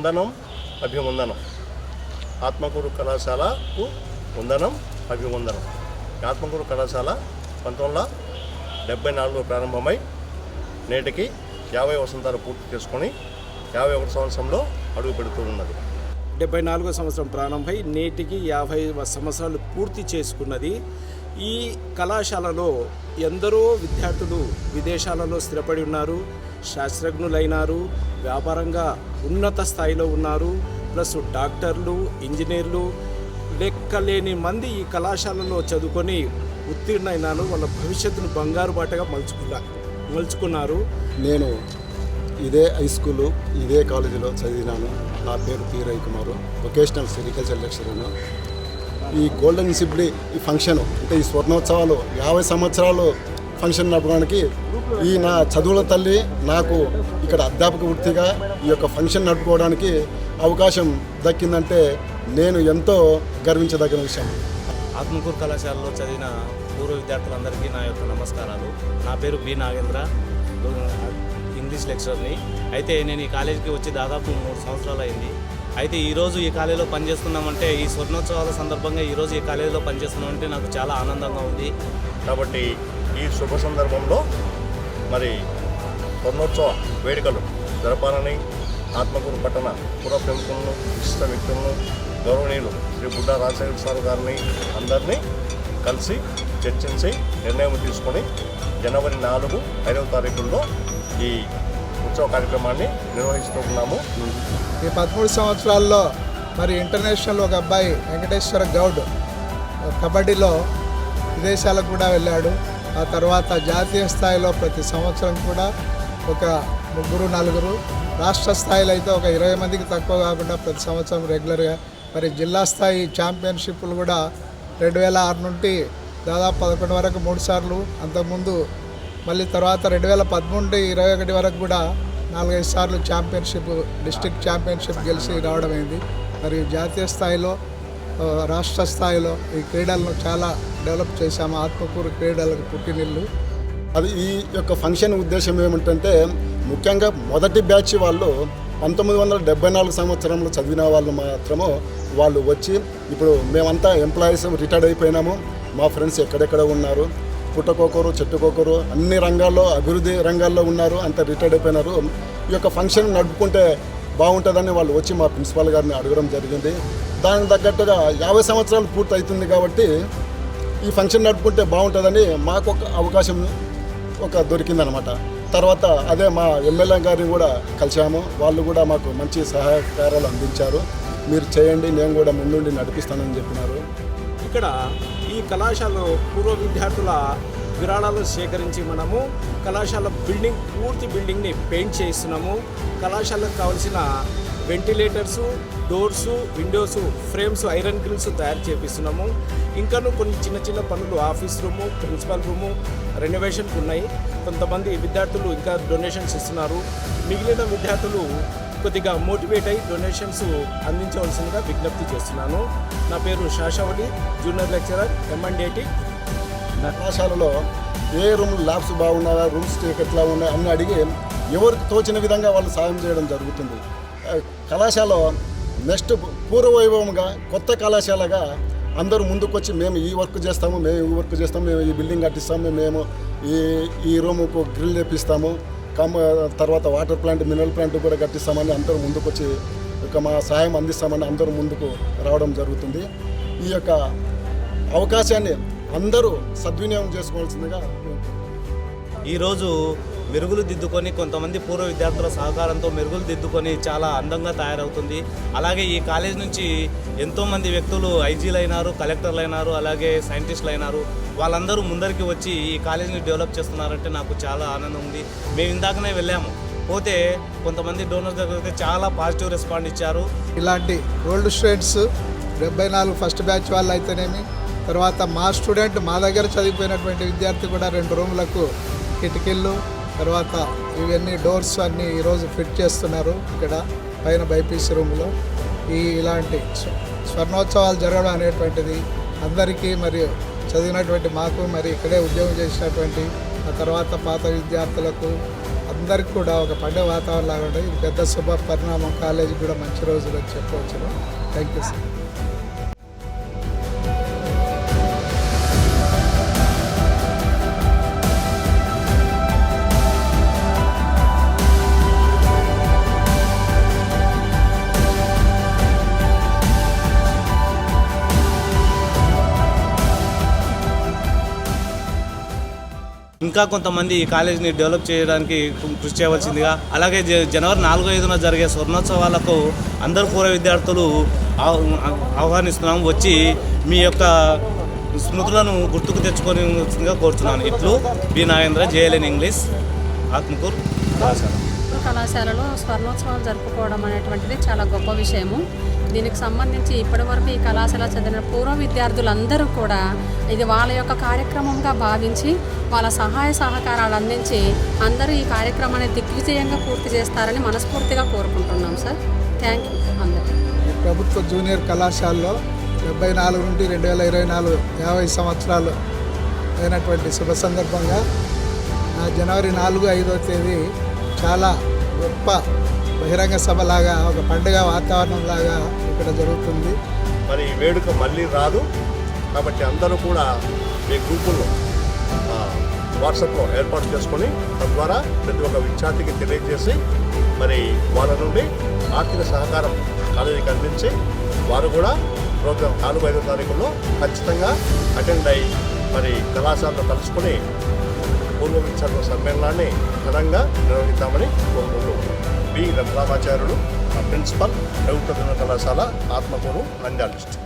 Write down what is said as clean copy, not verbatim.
వందనం అభివందనం. ఆత్మకూరు కళాశాలకు వందనం అభివందనం. ఆత్మకూరు కళాశాల 1974 ప్రారంభమై నేటికి 50 వసంతాలు పూర్తి చేసుకొని 51 సంవత్సరంలో అడుగు పెడుతూ ఉన్నది. 74వ సంవత్సరం ప్రారంభమై నేటికి 50 సంవత్సరాలు పూర్తి చేసుకున్నది. ఈ కళాశాలలో ఎందరో విద్యార్థులు విదేశాలలో స్థిరపడి ఉన్నారు, శాస్త్రజ్ఞులైనారు, వ్యాపారంగా ఉన్నత స్థాయిలో ఉన్నారు. ప్లస్ డాక్టర్లు, ఇంజనీర్లు లెక్కలేని మంది ఈ కళాశాలలో చదువుకొని ఉత్తీర్ణైనారు. వాళ్ళ భవిష్యత్తును బంగారు బాటగా మలుచుకున్నారు. నేను ఇదే హై స్కూలు ఇదే కాలేజీలో చదివినాను. నా పేరు పి రవికుమారు, వొకేషనల్ సెరికల్చర్ లెక్చరర్ను. ఈ గోల్డెన్ జూబ్లీ ఈ ఫంక్షన్ అంటే ఈ స్వర్ణోత్సవాలు 50 సంవత్సరాలు ఫంక్షన్ నడపడానికి ఈ నా చదువుల తల్లి నాకు ఇక్కడ అధ్యాపక వృత్తిగా ఈ యొక్క ఫంక్షన్ నడుపుకోవడానికి అవకాశం దక్కిందంటే నేను ఎంతో గర్వించదగిన విషయం. ఆత్మకూరు కళాశాలలో చదివిన పూర్వ విద్యార్థులందరికీ నా యొక్క నమస్కారాలు. నా పేరు బి నాగేంద్ర, ఇంగ్లీష్ లెక్చరర్ని. అయితే నేను ఈ కాలేజీకి వచ్చి దాదాపు 3 సంవత్సరాలు అయింది. అయితే ఈరోజు ఈ కాలేజీలో పనిచేస్తున్నామంటే ఈ స్వర్ణోత్సవాల సందర్భంగా ఈరోజు ఈ కాలేజీలో పనిచేస్తున్నామంటే నాకు చాలా ఆనందంగా ఉంది. కాబట్టి ఈ శుభ సందర్భంలో మరి స్వర్ణోత్సవ వేడుకలు జరపాలని ఆత్మకూరు పట్టణ పుర ప్రముఖులను, విశిష్ట వ్యక్తులను, గౌరవనీయులు శ్రీ బుడ్డ రాజశేఖర సార్ గారిని అందరినీ కలిసి చర్చించి నిర్ణయం తీసుకొని జనవరి 4, 5వ తారీఖుల్లో ఈ ఉత్సవ కార్యక్రమాన్ని నిర్వహిస్తున్నాము. ఈ 13 సంవత్సరాల్లో మరి ఇంటర్నేషనల్ ఒక అబ్బాయి వెంకటేశ్వర గౌడ్ కబడ్డీలో విదేశాలకు కూడా వెళ్ళాడు. ఆ తర్వాత జాతీయ స్థాయిలో ప్రతి సంవత్సరం కూడా ఒక 3-4, రాష్ట్ర స్థాయిలో అయితే ఒక 20 మందికి తక్కువ కాకుండా ప్రతి సంవత్సరం రెగ్యులర్గా మరి జిల్లా స్థాయి ఛాంపియన్షిప్లు కూడా 2006 నుండి దాదాపు 11 వరకు 3 సార్లు, అంతకుముందు మళ్ళీ తర్వాత 2013 నుండి 21 వరకు కూడా 4-5 సార్లు ఛాంపియన్షిప్, డిస్ట్రిక్ట్ ఛాంపియన్షిప్ గెలిచి రావడం అయింది. మరి జాతీయ స్థాయిలో, రాష్ట్ర స్థాయిలో ఈ క్రీడలను చాలా డెవలప్ చేశాము. ఆత్మకూరు క్రీడలకు పుట్టినిల్లు. అది ఈ యొక్క ఫంక్షన్ ఉద్దేశం ఏమిటంటే ముఖ్యంగా మొదటి బ్యాచ్ వాళ్ళు 1974 సంవత్సరంలో చదివిన వాళ్ళు మాత్రము వాళ్ళు వచ్చి ఇప్పుడు మేమంతా ఎంప్లాయీస్ రిటైర్డ్ అయిపోయినాము. మా ఫ్రెండ్స్ ఎక్కడెక్కడ ఉన్నారు, పుట్టకొకరు చెట్టుకొకరు అన్ని రంగాల్లో అభివృద్ధి రంగాల్లో ఉన్నారు, అంత రిటైర్డ్ అయిపోయినారు. ఈ యొక్క ఫంక్షన్ నడుపుకుంటే బాగుంటుందని వాళ్ళు వచ్చి మా ప్రిన్సిపాల్ గారిని అడగడం జరిగింది. దానికి తగ్గట్టుగా 50 సంవత్సరాలు పూర్తి అవుతుంది కాబట్టి ఈ ఫంక్షన్ నడుపుకుంటే బాగుంటుందని మాకు ఒక అవకాశం దొరికిందనమాట. తర్వాత అదే మా ఎమ్మెల్యే గారిని కూడా కలిసాము. వాళ్ళు కూడా మాకు మంచి సహకారాలు అందించారు. మీరు చేయండి, నేను కూడా ముందుండి నడిపిస్తానని చెప్పినారు. ఇక్కడ ఈ కళాశాలలో పూర్వ విద్యార్థుల విరాళాలు సేకరించి మనము కళాశాల పూర్తి బిల్డింగ్ని పెయింట్ చేస్తున్నాము. కళాశాలకు కావాల్సిన ventilators, doors, windows, frames, iron grills తయారు చేపిస్తున్నాము. ఇంకాను కొన్ని చిన్న చిన్న పనులు, ఆఫీస్ రూము, ప్రిన్సిపల్ రూము రెనోవేషన్కి ఉన్నాయి. కొంతమంది విద్యార్థులు ఇంకా డొనేషన్స్ ఇస్తున్నారు. మిగిలిన విద్యార్థులు కొద్దిగా మోటివేట్ అయ్యి డొనేషన్స్ అందించవలసిందిగా విజ్ఞప్తి చేస్తున్నాను. నా పేరు శాషవలి, జూనియర్ లెక్చరర్, M&AT. కళాశాలలో ఏ రూమ్ ల్యాబ్స్ బాగున్నాయా, రూమ్స్ ఎట్లా ఉన్నాయి అన్నీ అడిగి ఎవరికి తోచిన విధంగా వాళ్ళు సాయం చేయడం జరుగుతుంది. కళాశాల నెక్స్ట్ పూర్వవైభవంగా కొత్త కళాశాలగా అందరూ ముందుకొచ్చి మేము ఈ వర్క్ చేస్తాము, మేము ఈ వర్క్ చేస్తాము, మేము ఈ బిల్డింగ్ కట్టిస్తాము, మేము ఈ రూముకు గ్రిల్ చేపిస్తాము, తర్వాత వాటర్ ప్లాంట్, మినరల్ ప్లాంట్ కూడా కట్టిస్తామని అందరూ ముందుకొచ్చి మా సహాయం అందిస్తామని అందరూ ముందుకు రావడం జరుగుతుంది. ఈ యొక్క అవకాశాన్ని అందరూ సద్వినియోగం చేసుకోవాల్సిందిగా ఈరోజు మెరుగులు దిద్దుకొని కొంతమంది పూర్వ విద్యార్థుల సహకారంతో మెరుగులు దిద్దుకొని చాలా అందంగా తయారవుతుంది. అలాగే ఈ కాలేజ్ నుంచి ఎంతోమంది వ్యక్తులు ఐజీలు అయినారు, కలెక్టర్లు అయినారు, అలాగే సైంటిస్టులు అయినారు. వాళ్ళందరూ ముందరికి వచ్చి ఈ కాలేజీని డెవలప్ చేస్తున్నారంటే నాకు చాలా ఆనందం ఉంది. మేము ఇందాకనే వెళ్ళాము, పోతే కొంతమంది డోనర్స్ దగ్గర చాలా పాజిటివ్ రెస్పాండ్ ఇచ్చారు. ఇలాంటి ఓల్డ్ స్టూడెంట్స్ 74 ఫస్ట్ బ్యాచ్ వాళ్ళు అయితేనేమి, తర్వాత మా స్టూడెంట్ మా దగ్గర చదివిపోయినటువంటి విద్యార్థి కూడా 2 రూములకు కిటికీళ్ళు, తర్వాత ఇవన్నీ డోర్స్ అన్నీ ఈరోజు ఫిట్ చేస్తున్నారు ఇక్కడ పైన బైపీసీ రూమ్లో. ఇలాంటి స్వర్ణోత్సవాలు జరగడం అనేటువంటిది అందరికీ, మరియు చదివినటువంటి మాకు, మరి ఇక్కడే ఉద్యోగం చేసినటువంటి ఆ తర్వాత పాత విద్యార్థులకు అందరికి కూడా ఒక పండుగ వాతావరణం లాగా ఉంటుంది. ఇది పెద్ద శుభ పరిణామం, కాలేజీకి కూడా మంచి రోజులు అని చెప్పవచ్చును. Thank you sir. ఇంకా కొంతమంది ఈ కాలేజీని డెవలప్ చేయడానికి కృషి చేయవలసిందిగా, అలాగే జనవరి 4-5 జరిగే స్వర్ణోత్సవాలకు అందరు పూర్వ విద్యార్థులు ఆహ్వానిస్తున్నాం. వచ్చి మీ యొక్క స్మృతులను గుర్తుకు తెచ్చుకోవాల్సిందిగా కోరుతున్నాను. ఇట్లు B Nagendra, JLN English, Atmakur కళాశాల. కళాశాలలో స్వర్ణోత్సవాలు జరుపుకోవడం అనేటువంటిది చాలా గొప్ప విషయము. దీనికి సంబంధించి ఇప్పటివరకు ఈ కళాశాల చదివిన పూర్వ విద్యార్థులందరూ కూడా ఇది వాళ్ళ యొక్క కార్యక్రమంగా భావించి వాళ్ళ సహాయ సహకారాలు అందించి అందరూ ఈ కార్యక్రమాన్ని దిగ్విజయంగా పూర్తి చేస్తారని మనస్ఫూర్తిగా కోరుకుంటున్నాం సార్. థ్యాంక్ యూ అందరికీ. ఈ ప్రభుత్వ జూనియర్ కళాశాలలో 74 నుండి 2024 50 సంవత్సరాలు అయినటువంటి శుభ సందర్భంగా జనవరి 4-5వ తేదీ చాలా గొప్ప బహిరంగ సభలాగా, ఒక పండుగ వాతావరణం లాగా ఇక్కడ జరుగుతుంది. మరి ఈ వేడుక మళ్ళీ రాదు కాబట్టి అందరూ కూడా మీ గ్రూపుల్లో వాట్సాప్లో ఏర్పాటు చేసుకొని తద్వారా ప్రతి ఒక్క విద్యార్థికి తెలియజేసి మరి వాళ్ళ నుండి ఆర్థిక సహకారం కాలేజీకి అందించి వారు కూడా ప్రోగ్రాం 4-5 తారీఖుల్లో ఖచ్చితంగా అటెండ్ అయ్యి మరి కళాశాలలో కలుసుకొని పూర్వ విద్యార్థుల సమ్మేళనాన్ని ఘనంగా నిర్వహిద్దామని కోరుకుంటూ బి రఘురామాచార్యుడు, ప్రిన్సిపల్ ప్రభుత్వ జూనియర్ కళాశాల, ఆత్మకూరు, నంద్యాల డిస్ట్రిక్ట్.